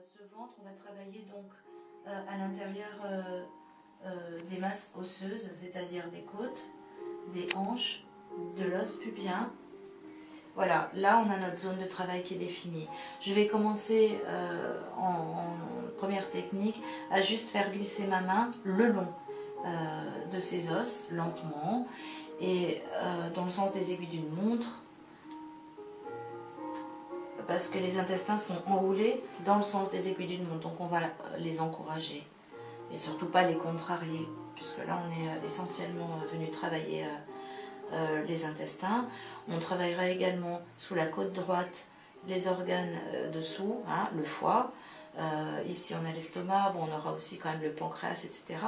Ce ventre, on va travailler donc à l'intérieur des masses osseuses, c'est-à-dire des côtes, des hanches, de l'os pubien. Voilà, là on a notre zone de travail qui est définie. Je vais commencer en première technique à juste faire glisser ma main le long de ces os, lentement, et dans le sens des aiguilles d'une montre, parce que les intestins sont enroulés dans le sens des aiguilles d'une montre, donc on va les encourager et surtout pas les contrarier, puisque là on est essentiellement venu travailler les intestins. On travaillera également sous la côte droite les organes dessous, hein, le foie. Ici on a l'estomac, bon, on aura aussi quand même le pancréas, etc.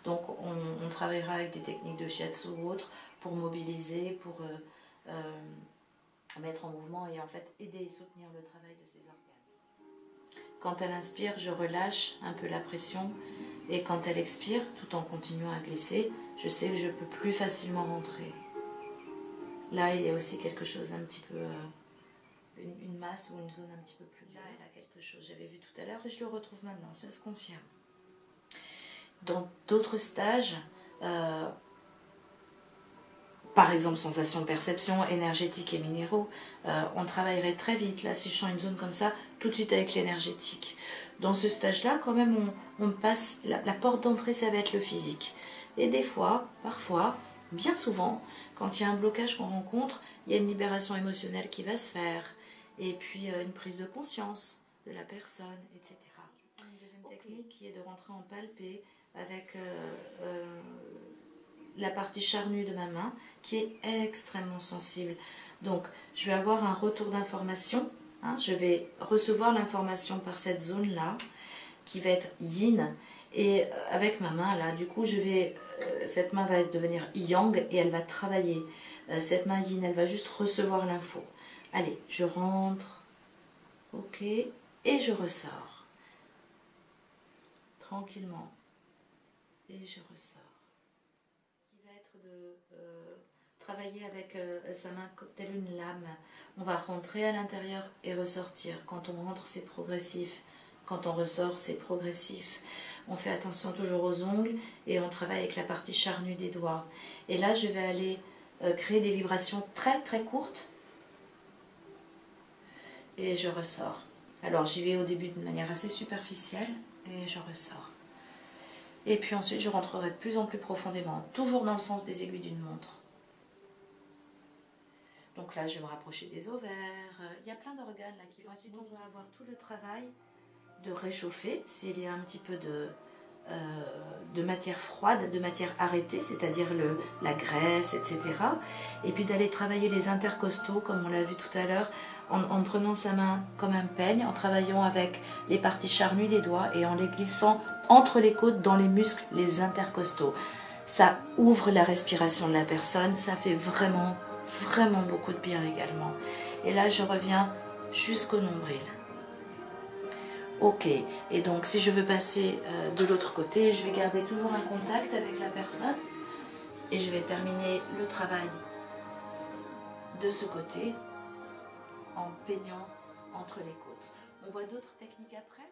Donc on travaillera avec des techniques de shiatsu ou autres pour mobiliser, pour mettre en mouvement et en fait aider et soutenir le travail de ces organes. Quand elle inspire, je relâche un peu la pression, et quand elle expire, tout en continuant à glisser, je sais que je peux plus facilement rentrer. Là, il y a aussi quelque chose un petit peu, une masse ou une zone un petit peu plus là, elle a quelque chose, j'avais vu tout à l'heure et je le retrouve maintenant, ça se confirme. Dans d'autres stages, par exemple sensation, perception, énergétique et minéraux, on travaillerait très vite. Là, si je sens une zone comme ça, tout de suite avec l'énergétique. Dans ce stage-là, quand même, on passe, la porte d'entrée, ça va être le physique. Et des fois, parfois, bien souvent, quand il y a un blocage qu'on rencontre, il y a une libération émotionnelle qui va se faire, et puis une prise de conscience de la personne, etc. Une deuxième technique qui est de rentrer en palpé avec la partie charnue de ma main qui est extrêmement sensible. Donc je vais avoir un retour d'information, hein, je vais recevoir l'information par cette zone-là qui va être yin, et avec ma main là, du coup cette main va devenir yang et elle va travailler. Cette main yin, elle va juste recevoir l'info. Allez, je rentre, ok, et je ressors. Tranquillement. Et je ressors. De travailler avec sa main telle une lame. On va rentrer à l'intérieur et ressortir. Quand on rentre, c'est progressif. Quand on ressort, c'est progressif. On fait attention toujours aux ongles et on travaille avec la partie charnue des doigts. Et là, je vais aller créer des vibrations très très courtes. Et je ressors. Alors, j'y vais au début de manière assez superficielle et je ressors. Et puis ensuite, je rentrerai de plus en plus profondément, toujours dans le sens des aiguilles d'une montre. Donc là, je vais me rapprocher des ovaires. Il y a plein d'organes là qui vont ensuite. On va avoir tout le travail de réchauffer s'il y a un petit peu de matière froide, de matière arrêtée, c'est-à-dire la graisse, etc. Et puis d'aller travailler les intercostaux, comme on l'a vu tout à l'heure, en prenant sa main comme un peigne, en travaillant avec les parties charnues des doigts et en les glissant entre les côtes dans les muscles, les intercostaux. Ça ouvre la respiration de la personne, ça fait vraiment, vraiment beaucoup de bien également. Et là, je reviens jusqu'au nombril. Ok, et donc si je veux passer de l'autre côté, je vais garder toujours un contact avec la personne et je vais terminer le travail de ce côté en peignant entre les côtes. On voit d'autres techniques après.